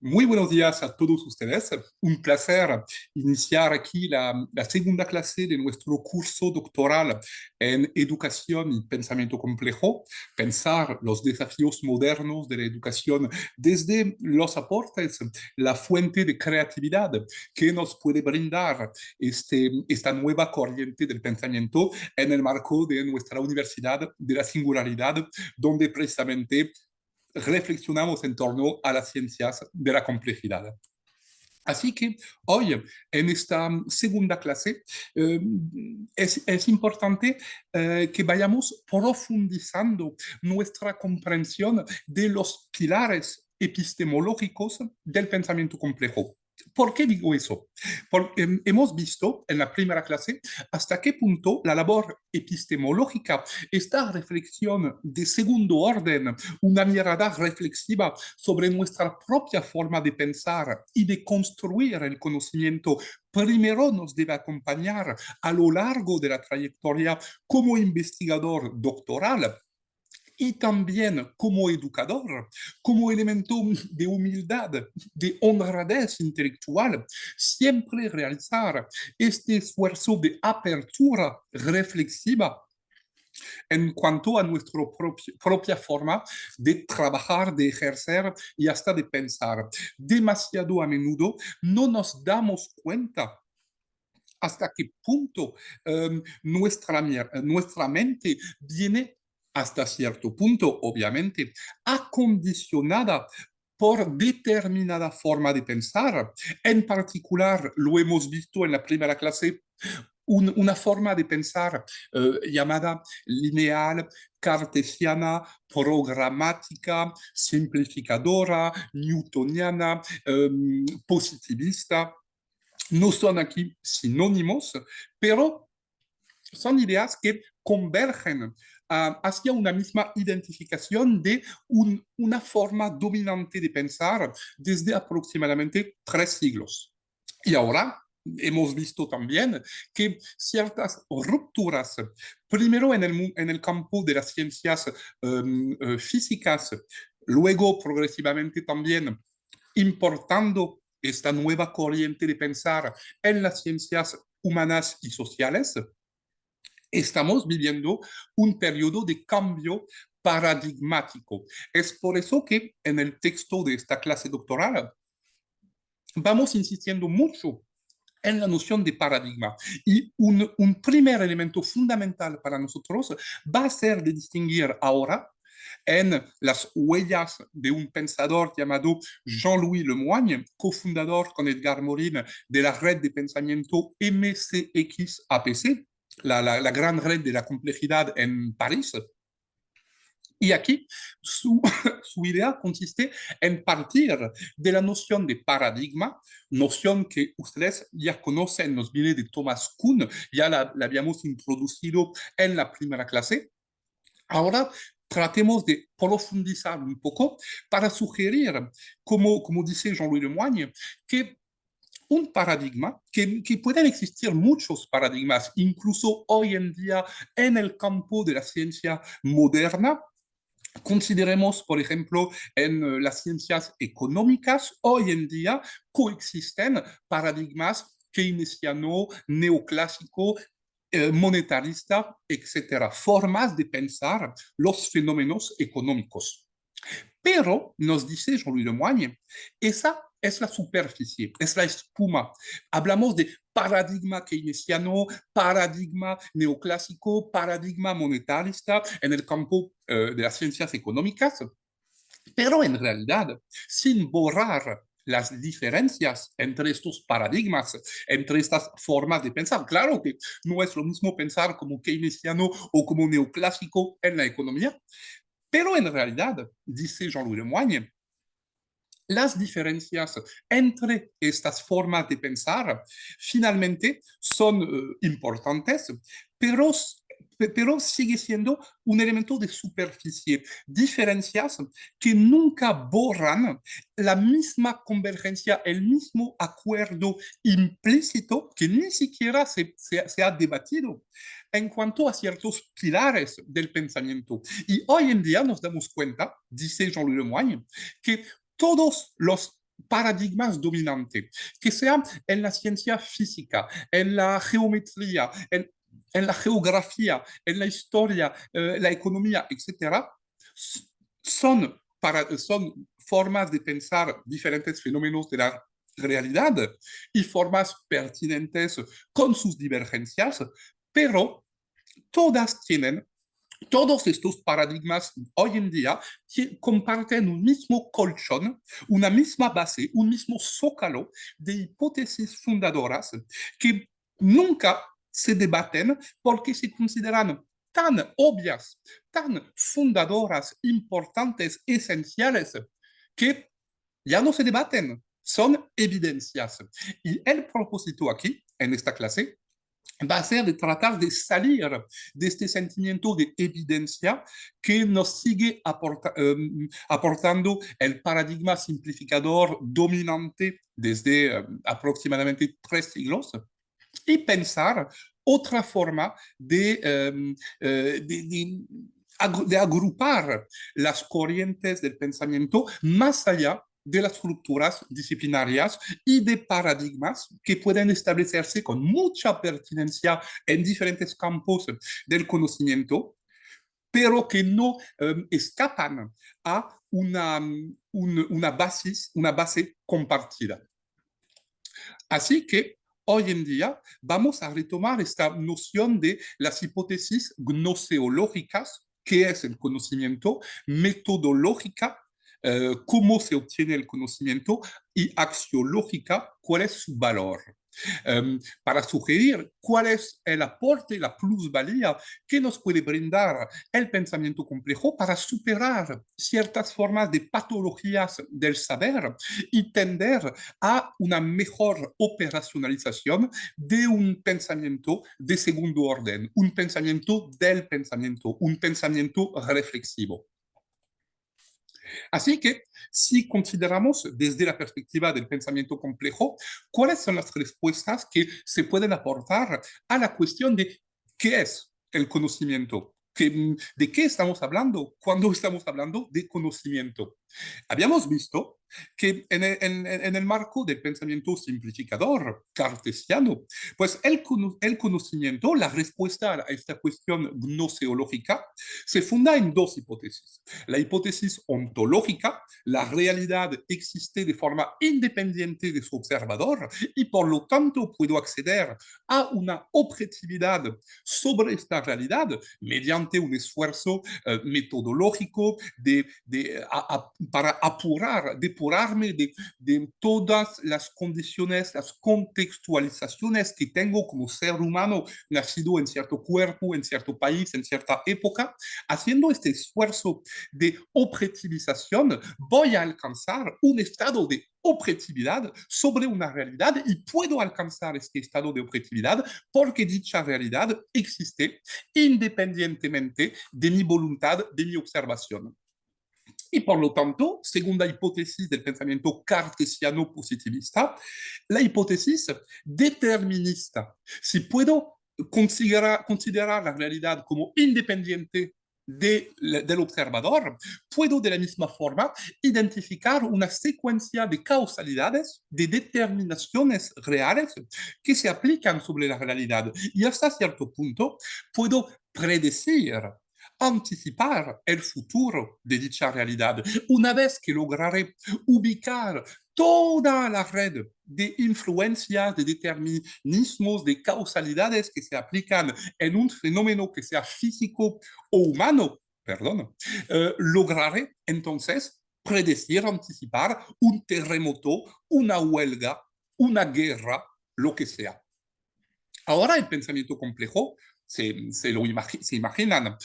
Muy buenos días a todos ustedes. Un placer iniciar aquí la segunda clase de nuestro curso doctoral en educación y pensamiento complejo, pensar los desafíos modernos de la educación desde los aportes, la fuente de creatividad que nos puede brindar esta nueva corriente del pensamiento en el marco de nuestra Universidad de la Singularidad, donde precisamente reflexionamos en torno a las ciencias de la complejidad. Así que hoy, en esta segunda clase, eh, es importante que vayamos profundizando nuestra comprensión de los pilares epistemológicos del pensamiento complejo. ¿Por qué digo eso? Porque hemos visto en la primera clase hasta qué punto la labor epistemológica, esta reflexión de segundo orden, una mirada reflexiva sobre nuestra propia forma de pensar y de construir el conocimiento, primero nos debe acompañar a lo largo de la trayectoria como investigador doctoral y también como educador, como elemento de humildad, de honradez intelectual, siempre realizar este esfuerzo de apertura reflexiva en cuanto a nuestra propia forma de trabajar, de ejercer y hasta de pensar. Demasiado a menudo no nos damos cuenta hasta qué punto nuestra mente viene hasta cierto punto, obviamente, acondicionada por determinada forma de pensar. En particular, lo hemos visto en la primera clase, una forma de pensar llamada lineal, cartesiana, programática, simplificadora, newtoniana, positivista. No son aquí sinónimos, pero son ideas que convergen hacia una misma identificación de una forma dominante de pensar desde aproximadamente 3 siglos. Y ahora hemos visto también que ciertas rupturas, primero en el campo de las ciencias físicas, luego progresivamente también importando esta nueva corriente de pensar en las ciencias humanas y sociales, estamos viviendo un periodo de cambio paradigmático. Es por eso que en el texto de esta clase doctoral vamos insistiendo mucho en la noción de paradigma. Y un primer elemento fundamental para nosotros va a ser de distinguir ahora en las huellas de un pensador llamado Jean-Louis Lemoyne, cofundador con Edgar Morin de la red de pensamiento MCX-APC, la gran red de la complejidad en París. Y aquí su idea consiste en partir de la noción de paradigma, noción que ustedes ya conocen, nos viene de Thomas Kuhn, ya la habíamos introducido en la primera clase. Ahora tratemos de profundizar un poco para sugerir, como dice Jean-Louis Lemoyne, que un paradigma, que pueden existir muchos paradigmas, incluso hoy en día en el campo de la ciencia moderna. Consideremos, por ejemplo, en las ciencias económicas, hoy en día coexisten paradigmas keynesiano, neoclásico, monetarista, etcétera, formas de pensar los fenómenos económicos. Pero, nos dice Jean-Louis Lemoyne, esa es la superficie, es la espuma. Hablamos de paradigma keynesiano, paradigma neoclásico, paradigma monetarista en el campo de las ciencias económicas, pero en realidad, sin borrar las diferencias entre estos paradigmas, entre estas formas de pensar. Claro que no es lo mismo pensar como keynesiano o como neoclásico en la economía, pero en realidad, dice Jean-Louis Lemoyne, las diferencias entre estas formas de pensar finalmente son importantes, pero, pero sigue siendo un elemento de superficie. Diferencias que nunca borran la misma convergencia, el mismo acuerdo implícito que ni siquiera se ha debatido en cuanto a ciertos pilares del pensamiento. Y hoy en día nos damos cuenta, dice Jean-Louis Lemoyne, que todos los paradigmas dominantes, que sea en la ciencia física, en la geometría, en la geografía, en la historia, la economía, etcétera, son formas de pensar diferentes fenómenos de la realidad y formas pertinentes con sus divergencias, pero todas tienen todos estos paradigmas hoy en día comparten un mismo colchón, una misma base, un mismo zócalo de hipótesis fundadoras que nunca se debaten porque se consideran tan obvias, tan fundadoras, importantes, esenciales, que ya no se debaten, son evidencias. Y el propósito aquí, en esta clase, va a ser de tratar de salir de este sentimiento de evidencia que nos sigue aportando el paradigma simplificador dominante desde aproximadamente 3 siglos y pensar otra forma de agrupar las corrientes del pensamiento más allá de las estructuras disciplinarias y de paradigmas que pueden establecerse con mucha pertinencia en diferentes campos del conocimiento, pero que no escapan a una base compartida. Así que hoy en día vamos a retomar esta noción de las hipótesis gnoseológicas, qué es el conocimiento, metodológica, cómo se obtiene el conocimiento, y axiológica, cuál es su valor. Para sugerir cuál es el aporte, la plusvalía que nos puede brindar el pensamiento complejo para superar ciertas formas de patologías del saber y tender a una mejor operacionalización de un pensamiento de segundo orden, un pensamiento del pensamiento, un pensamiento reflexivo. Así que si consideramos desde la perspectiva del pensamiento complejo, ¿cuáles son las respuestas que se pueden aportar a la cuestión de qué es el conocimiento? ¿De qué estamos hablando cuando estamos hablando de conocimiento? Habíamos visto que en el marco del pensamiento simplificador cartesiano, pues el conocimiento, la respuesta a esta cuestión gnoseológica, se funda en dos hipótesis. La hipótesis ontológica, la realidad existe de forma independiente de su observador y por lo tanto puedo acceder a una objetividad sobre esta realidad mediante un esfuerzo metodológico para depurarme de todas las condiciones, las contextualizaciones que tengo como ser humano nacido en cierto cuerpo, en cierto país, en cierta época. Haciendo este esfuerzo de objetivización, voy a alcanzar un estado de objetividad sobre una realidad y puedo alcanzar este estado de objetividad porque dicha realidad existe independientemente de mi voluntad, de mi observación. Y por lo tanto, segunda hipótesis del pensamiento cartesiano positivista, la hipótesis determinista. Si puedo considerar la realidad como independiente del observador, puedo de la misma forma identificar una secuencia de causalidades, de determinaciones reales que se aplican sobre la realidad. Y hasta cierto punto puedo predecir, anticipar el futuro de dicha realidad. Una vez que lograré ubicar toda la red de influencias, de determinismos, de causalidades que se aplican en un fenómeno que sea físico o humano, perdón, lograré entonces predecir, anticipar un terremoto, una huelga, una guerra, lo que sea. Ahora el pensamiento complejo, se imaginan,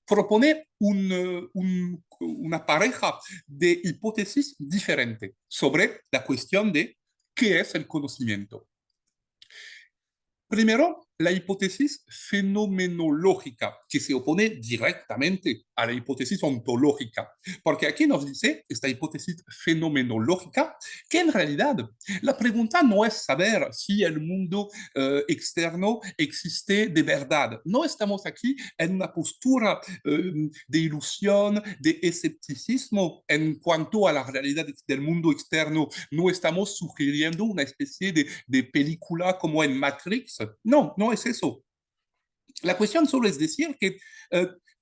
propone una pareja de hipótesis diferentes sobre la cuestión de qué es el conocimiento. Primero, la hipótesis fenomenológica, que se opone directamente a la hipótesis ontológica, porque aquí nos dice esta hipótesis fenomenológica que en realidad la pregunta no es saber si el mundo externo existe de verdad. No estamos aquí en una postura de ilusión, de escepticismo en cuanto a la realidad del mundo externo. No estamos sugiriendo una especie de película como en Matrix. No, no es eso. La cuestión solo es decir que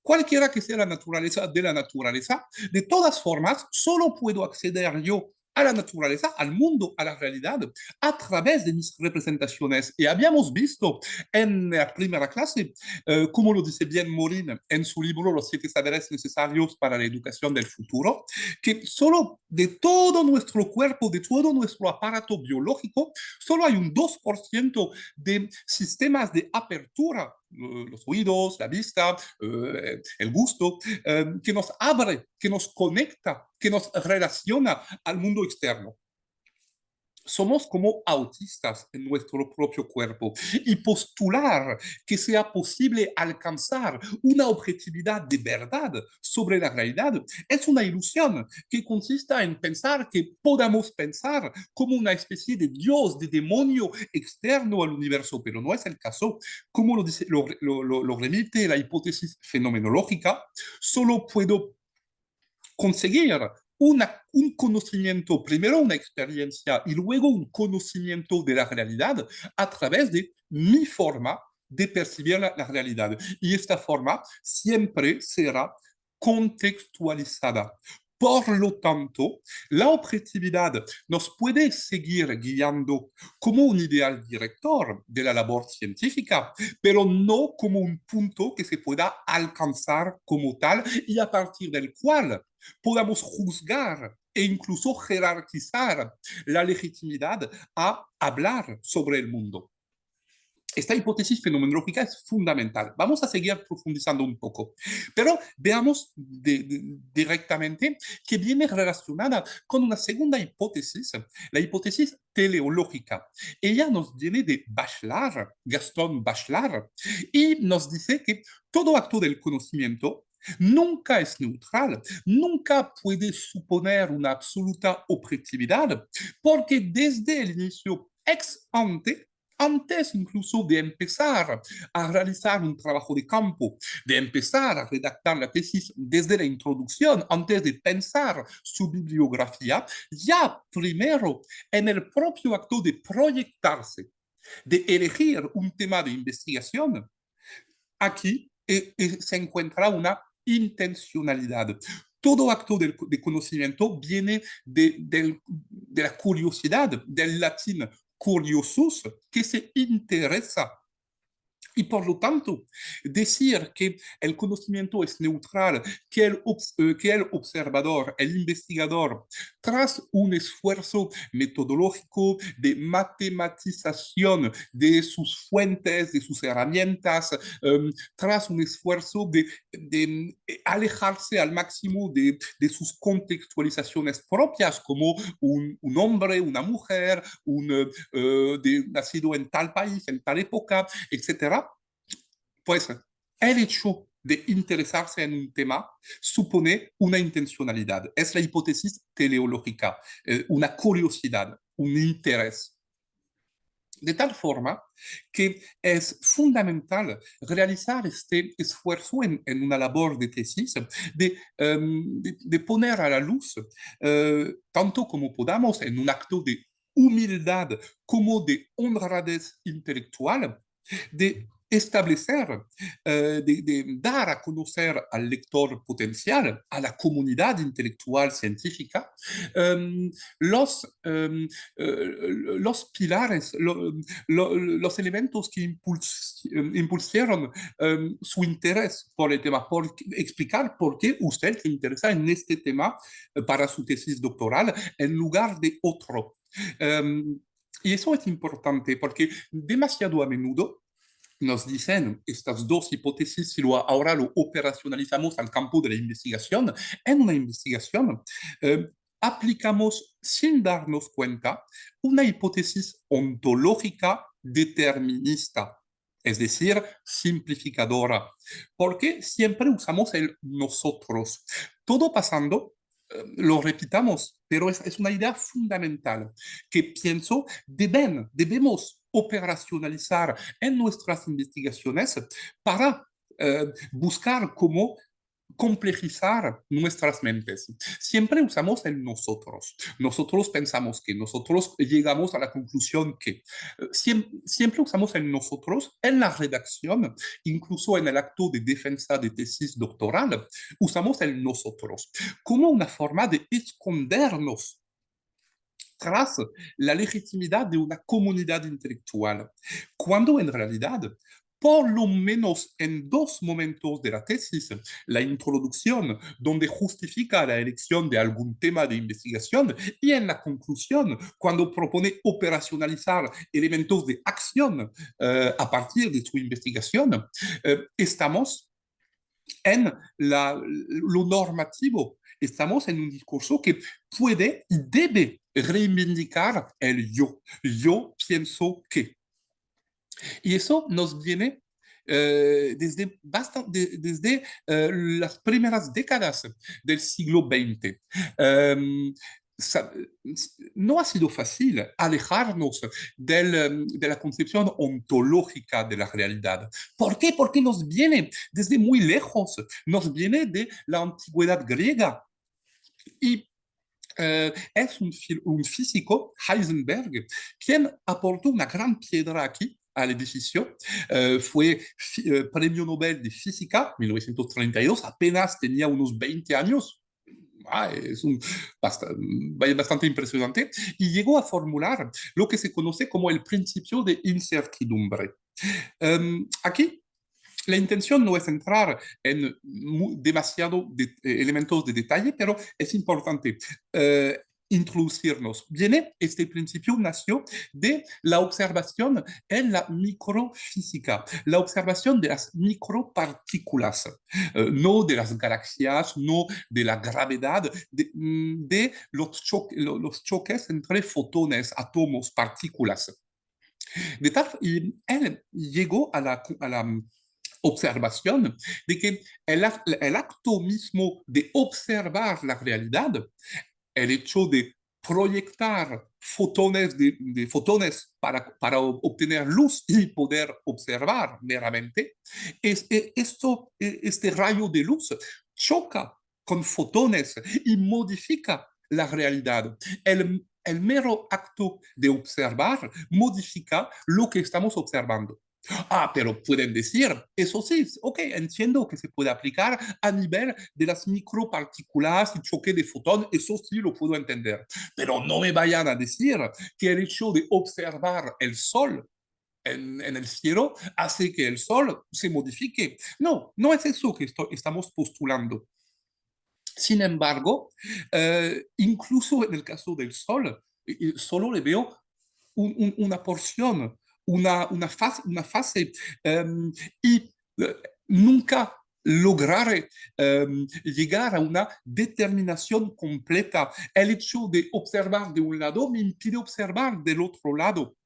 cualquiera que sea la naturaleza de la naturaleza, de todas formas, solo puedo acceder yo a la naturaleza, al mundo, a la realidad, a través de mis representaciones. Y habíamos visto en la primera clase, como lo dice bien Morin en su libro Los 7 saberes necesarios para la educación del futuro, que solo de todo nuestro cuerpo, de todo nuestro aparato biológico, solo hay un 2% de sistemas de apertura, los oídos, la vista, el gusto, que nos abre, que nos conecta, que nos relaciona al mundo externo. Somos como autistas en nuestro propio cuerpo y postular que sea posible alcanzar una objetividad de verdad sobre la realidad es una ilusión que consiste en pensar que podamos pensar como una especie de Dios, de demonio externo al universo, pero no es el caso. Como lo, dice, lo remite la hipótesis fenomenológica, solo puedo conseguir un conocimiento, primero una experiencia y luego un conocimiento de la realidad a través de mi forma de percibir la realidad. Y esta forma siempre será contextualizada. Por lo tanto, la objetividad nos puede seguir guiando como un ideal director de la labor científica, pero no como un punto que se pueda alcanzar como tal y a partir del cual podamos juzgar e incluso jerarquizar la legitimidad a hablar sobre el mundo. Esta hipótesis fenomenológica es fundamental. Vamos a seguir profundizando un poco, pero veamos directamente que viene relacionada con una segunda hipótesis, la hipótesis teleológica. Ella nos viene de Bachelard, Gaston Bachelard, y nos dice que todo acto del conocimiento nunca es neutral, nunca puede suponer una absoluta objetividad, porque desde el inicio ex ante, antes incluso de empezar a realizar un trabajo de campo, de empezar a redactar la tesis desde la introducción, antes de pensar su bibliografía, ya primero en el propio acto de proyectarse, de elegir un tema de investigación, aquí se encuentra una intencionalidad. Todo acto de conocimiento viene de la curiosidad, del latín curiosus, que se interesa. Y por lo tanto, decir que el conocimiento es neutral, que el observador, el investigador, tras un esfuerzo metodológico de matematización de sus fuentes, de sus herramientas, tras un esfuerzo de alejarse al máximo de sus contextualizaciones propias, como un hombre, una mujer, nacido en tal país, en tal época, etcétera, pues el hecho de interesarse en un tema supone una intencionalidad. Es la hipótesis teleológica, una curiosidad, un interés. De tal forma que es fundamental realizar este esfuerzo en una labor de tesis, de poner a la luz, tanto como podamos, en un acto de humildad como de honradez intelectual, de establecer, de dar a conocer al lector potencial, a la comunidad intelectual científica, los, los pilares, los elementos que impulsaron su interés por el tema, por explicar por qué usted se interesa en este tema para su tesis doctoral en lugar de otro. Y eso es importante porque demasiado a menudo nos dicen estas dos hipótesis, si ahora lo operacionalizamos al campo de la investigación, en una investigación aplicamos sin darnos cuenta una hipótesis ontológica determinista. es decir, simplificadora, porque siempre usamos el nosotros. Todo pasando, lo repitamos, pero es una idea fundamental que pienso debemos operacionalizar en nuestras investigaciones para buscar cómo complejizar nuestras mentes. Siempre usamos el nosotros. Nosotros pensamos que, nosotros llegamos a la conclusión que. Siempre usamos el nosotros en la redacción, incluso en el acto de defensa de tesis doctoral, usamos el nosotros como una forma de escondernos tras la legitimidad de una comunidad intelectual, cuando en realidad, por lo menos en dos momentos de la tesis, la introducción, donde justifica la elección de algún tema de investigación, y en la conclusión, cuando propone operacionalizar elementos de acción a partir de su investigación, estamos en lo normativo. Estamos en un discurso que puede y debe reivindicar el yo. Yo pienso que. Y eso nos viene desde las primeras décadas del siglo XX. Um, no ha sido fácil alejarnos de la concepción ontológica de la realidad. ¿Por qué? Porque nos viene desde muy lejos, nos viene de la antigüedad griega. Y es un físico, Heisenberg, quien aportó una gran piedra aquí al edificio. Fue premio Nobel de Física, 1932, apenas tenía unos 20 años. Es bastante impresionante, y llegó a formular lo que se conoce como el principio de incertidumbre. Aquí la intención no es entrar en demasiado elementos de detalle, pero es importante introducirnos. Viene, este principio nació de la observación en la microfísica, la observación de las micropartículas, no de las galaxias, no de la gravedad, de los choques entre fotones, átomos, partículas. Y él llegó a la observación de que el acto mismo de observar la realidad, el hecho de proyectar fotones para obtener luz y poder observar meramente, este rayo de luz choca con fotones y modifica la realidad. El mero acto de observar modifica lo que estamos observando. Pero pueden decir, eso sí, ok, entiendo que se puede aplicar a nivel de las micropartículas y choque de fotón, eso sí lo puedo entender. Pero no me vayan a decir que el hecho de observar el sol en el cielo hace que el sol se modifique. No, no es eso que estamos postulando. Sin embargo, incluso en el caso del sol, solo le veo una porción, una fase y nunca lograr llegar a una determinación completa. El hecho de observar de un lado me impide observar del otro lado.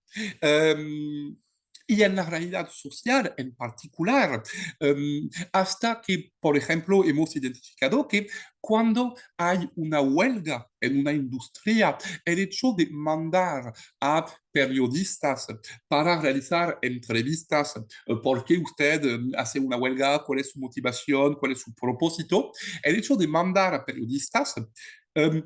Y en la realidad social en particular, hasta que, por ejemplo, hemos identificado que cuando hay una huelga en una industria, el hecho de mandar a periodistas para realizar entrevistas, ¿por qué usted hace una huelga? ¿Cuál es su motivación? ¿Cuál es su propósito? El hecho de mandar a periodistas um,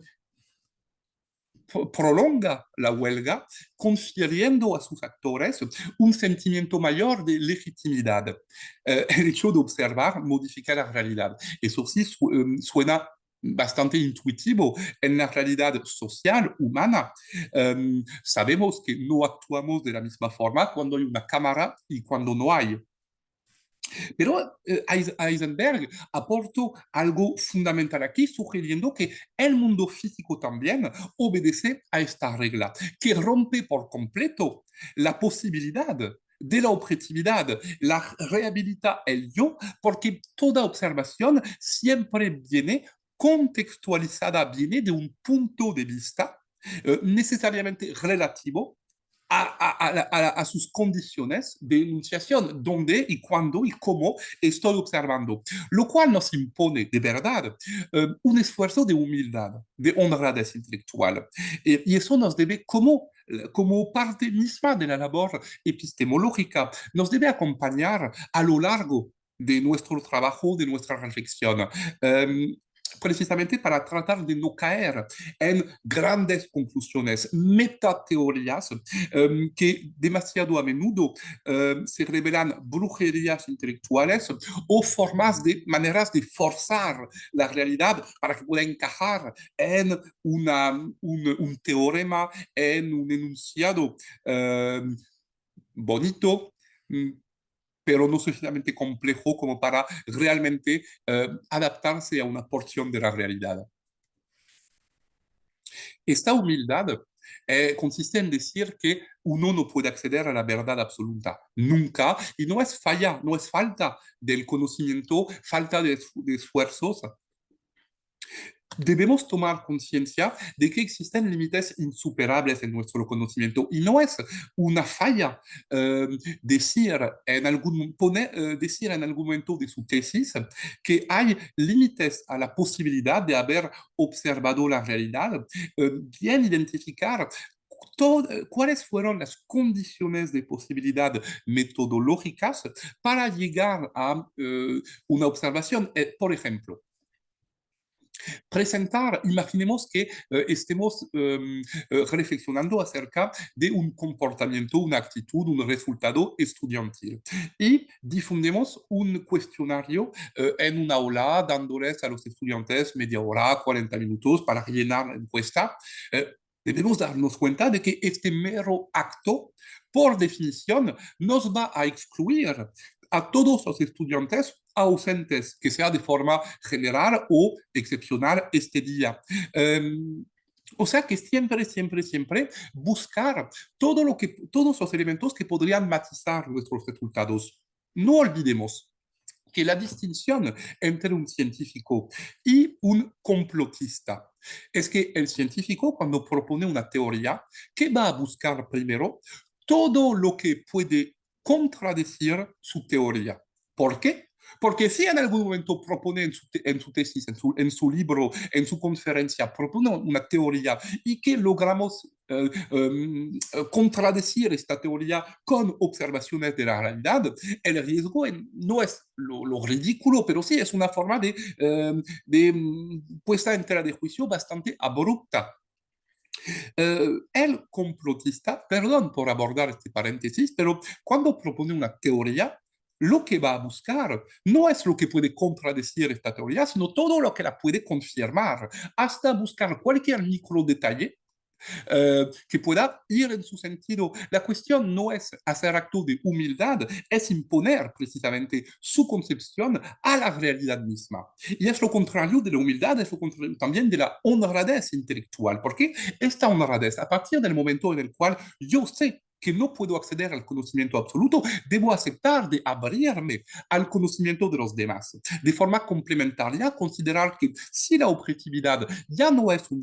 prolonga la huelga, confiriendo a sus actores un sentimiento mayor de legitimidad. El hecho de observar modifica la realidad. Eso sí suena bastante intuitivo en la realidad social humana. Sabemos que no actuamos de la misma forma cuando hay una cámara y cuando no hay. Pero Heisenberg aportó algo fundamental aquí, sugiriendo que el mundo físico también obedece a esta regla, que rompe por completo la posibilidad de la objetividad, la rehabilita el yo, porque toda observación siempre viene contextualizada, viene de un punto de vista necesariamente relativo a sus condiciones de enunciación, dónde y cuándo y cómo estoy observando, lo cual nos impone de verdad un esfuerzo de humildad, de honradez intelectual. Y eso nos debe, como parte misma de la labor epistemológica, nos debe acompañar a lo largo de nuestro trabajo, de nuestra reflexión. Precisamente para tratar de no caer en grandes conclusiones, metateorías que demasiado a menudo se revelan brujerías intelectuales o maneras de forzar la realidad para que pueda encajar en un teorema, en un enunciado bonito, pero no suficientemente complejo como para realmente adaptarse a una porción de la realidad. Esta humildad consiste en decir que uno no puede acceder a la verdad absoluta, nunca, y no es falla, no es falta del conocimiento, falta de esfuerzos. Debemos tomar conciencia de que existen límites insuperables en nuestro conocimiento y no es una falla decir en algún momento de su tesis que hay límites a la posibilidad de haber observado la realidad, bien identificar cuáles fueron las condiciones de posibilidad metodológicas para llegar a una observación. Por ejemplo, presentar, imaginemos que estemos reflexionando acerca de un comportamiento, una actitud, un resultado estudiantil y difundimos un cuestionario en una aula dándoles a los estudiantes media hora, 40 minutos para llenar la encuesta. Debemos darnos cuenta de que este mero acto, por definición, nos va a excluir a todos los estudiantes ausentes, que sea de forma general o excepcional este día. O sea que siempre, siempre, siempre buscar todos los elementos que podrían matizar nuestros resultados. No olvidemos que la distinción entre un científico y un complotista es que el científico, cuando propone una teoría, ¿qué va a buscar primero? Todo lo que puede contradecir su teoría. ¿Por qué? Porque si en algún momento propone en su tesis, en su libro, en su conferencia, propone una teoría y que logramos contradecir esta teoría con observaciones de la realidad, el riesgo no es lo ridículo, pero sí es una forma de puesta entera de juicio bastante abrupta. El complotista, perdón por abordar este paréntesis, pero cuando propone una teoría, lo que va a buscar no es lo que puede contradecir esta teoría, sino todo lo que la puede confirmar, hasta buscar cualquier micro detalle que pueda ir en su sentido. La cuestión no es hacer acto de humildad, es imponer precisamente su concepción a la realidad misma. Y es lo contrario de la humildad, es lo contrario también de la honradez intelectual, porque esta honradez, a partir del momento en el cual yo sé que no puedo acceder al conocimiento absoluto, debo aceptar de abrirme al conocimiento de los demás. De forma complementaria, considerar que si la objetividad ya no es un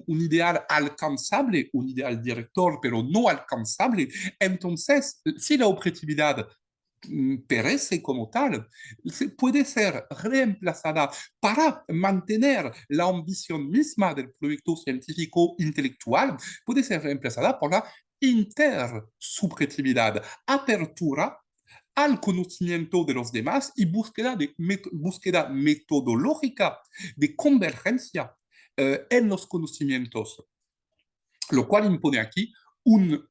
ideal alcanzable, un ideal director, pero no alcanzable, entonces, si la objetividad perece como tal, puede ser reemplazada para mantener la ambición misma del proyecto científico intelectual, puede ser reemplazada por la intersubjetividad, apertura al conocimiento de los demás y búsqueda metodológica de convergencia en los conocimientos, lo cual impone aquí un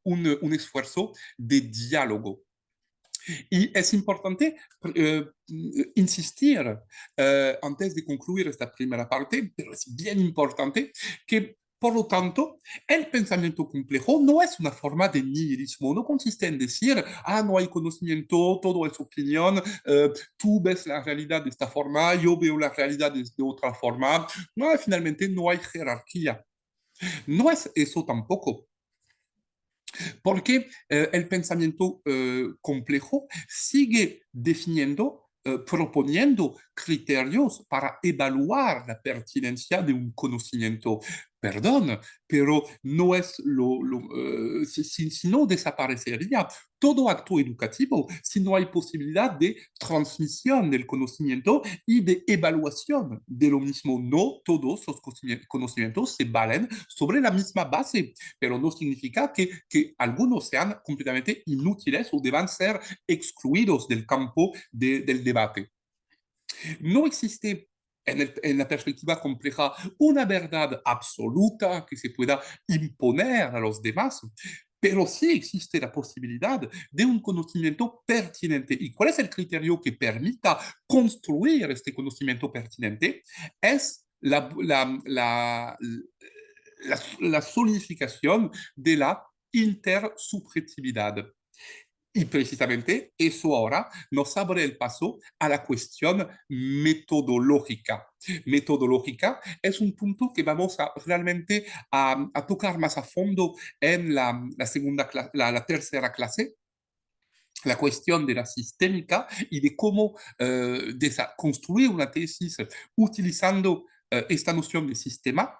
esfuerzo de diálogo. Y es importante insistir antes de concluir esta primera parte, pero es bien importante que, por lo tanto, el pensamiento complejo no es una forma de nihilismo, no consiste en decir, no hay conocimiento, todo es opinión, tú ves la realidad de esta forma, yo veo la realidad de otra forma. No, finalmente no hay jerarquía. No es eso tampoco. Porque el pensamiento complejo sigue definiendo, proponiendo criterios para evaluar la pertinencia de un conocimiento, perdón, pero no es si no desaparecería todo acto educativo, si no hay posibilidad de transmisión del conocimiento y de evaluación de lo mismo. No todos los conocimientos se valen sobre la misma base, pero no significa que algunos sean completamente inútiles o deban ser excluidos del campo del debate. No existe en la perspectiva compleja una verdad absoluta que se pueda imponer a los demás, pero sí existe la posibilidad de un conocimiento pertinente. ¿Y cuál es el criterio que permita construir este conocimiento pertinente? Es la solidificación de la intersubjetividad. Y precisamente eso ahora nos abre el paso a la cuestión metodológica. Metodológica es un punto que vamos a realmente a tocar más a fondo en la tercera clase, la cuestión de la sistémica y de cómo construir una tesis utilizando esta noción de sistema,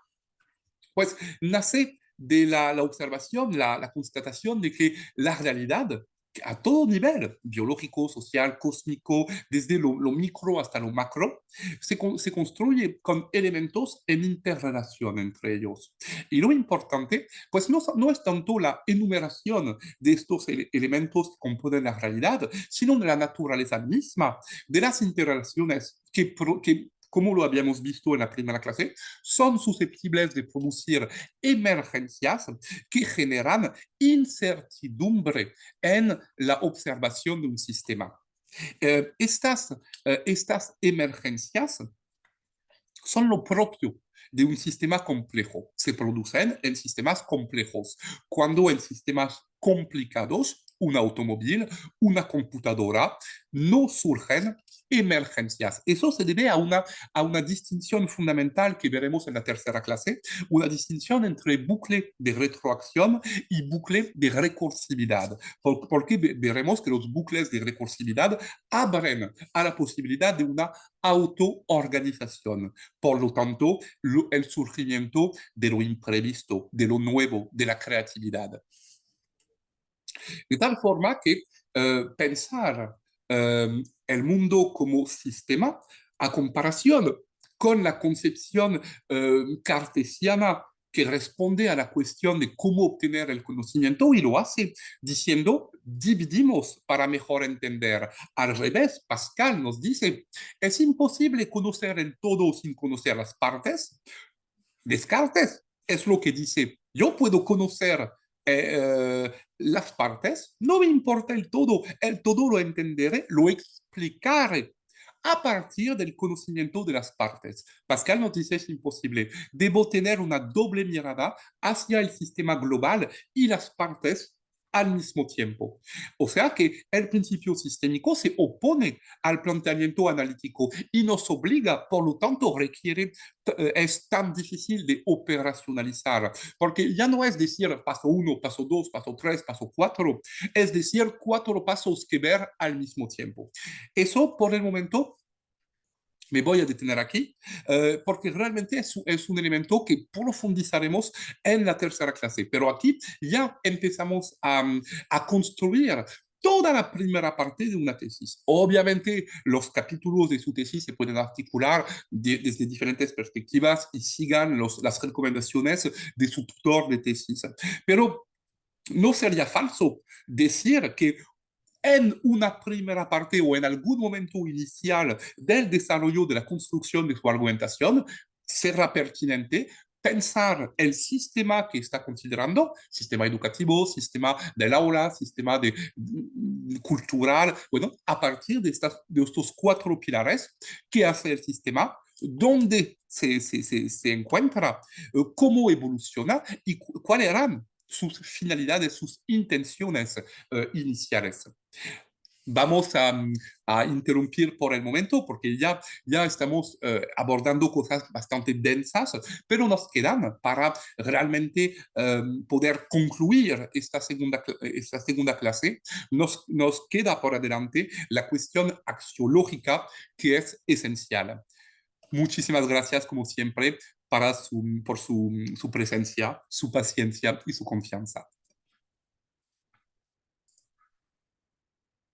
pues nace de la observación, la constatación de que la realidad a todo nivel, biológico, social, cósmico, desde lo micro hasta lo macro, se construye con elementos en interrelación entre ellos. Y lo importante, pues no es tanto la enumeración de estos elementos que componen la realidad, sino de la naturaleza misma, de las interrelaciones que como lo habíamos visto en la primera clase, son susceptibles de producir emergencias que generan incertidumbre en la observación de un sistema. Estas emergencias son lo propio de un sistema complejo. Se producen en sistemas complejos. Cuando en sistemas complicados, un automóvil, una computadora, no surgen emergencias. Eso se debe a una distinción fundamental que veremos en la tercera clase, una distinción entre bucle de retroacción y bucle de recursividad, porque veremos que los bucles de recursividad abren a la posibilidad de una autoorganización. Por lo tanto, el surgimiento de lo imprevisto, de lo nuevo, de la creatividad. De tal forma que pensar el mundo como sistema, a comparación con la concepción cartesiana que responde a la cuestión de cómo obtener el conocimiento y lo hace diciendo, dividimos para mejor entender. Al revés, Pascal nos dice, es imposible conocer el todo sin conocer las partes. Descartes es lo que dice, yo puedo conocer las partes, no me importa el todo lo entenderé, lo explicaré a partir del conocimiento de las partes. Pascal nos dice es imposible, debo tener una doble mirada hacia el sistema global y las partes al mismo tiempo. O sea que el principio sistémico se opone al planteamiento analítico y nos obliga, por lo tanto, requiere es tan difícil de operacionalizar, porque ya no es decir paso 1, paso 2, paso 3, paso 4, es decir 4 pasos que ver al mismo tiempo. Eso por el momento me voy a detener aquí porque realmente es un elemento que profundizaremos en la tercera clase, pero aquí ya empezamos a construir toda la primera parte de una tesis. Obviamente, los capítulos de su tesis se pueden articular desde diferentes perspectivas y sigan las recomendaciones de su tutor de tesis. Pero no sería falso decir que en una primera parte o en algún momento inicial del desarrollo de la construcción de su argumentación, será pertinente pensar el sistema que está considerando, sistema educativo, sistema del aula, sistema cultural, bueno, a partir de estos 4 pilares que hace el sistema, dónde se encuentra, cómo evoluciona y cuáles eran sus finalidades, sus intenciones iniciales. Vamos a interrumpir por el momento porque ya estamos abordando cosas bastante densas, pero nos quedan para realmente poder concluir esta segunda clase. Nos queda por adelante la cuestión axiológica que es esencial. Muchísimas gracias, como siempre, por su presencia, su paciencia y su confianza.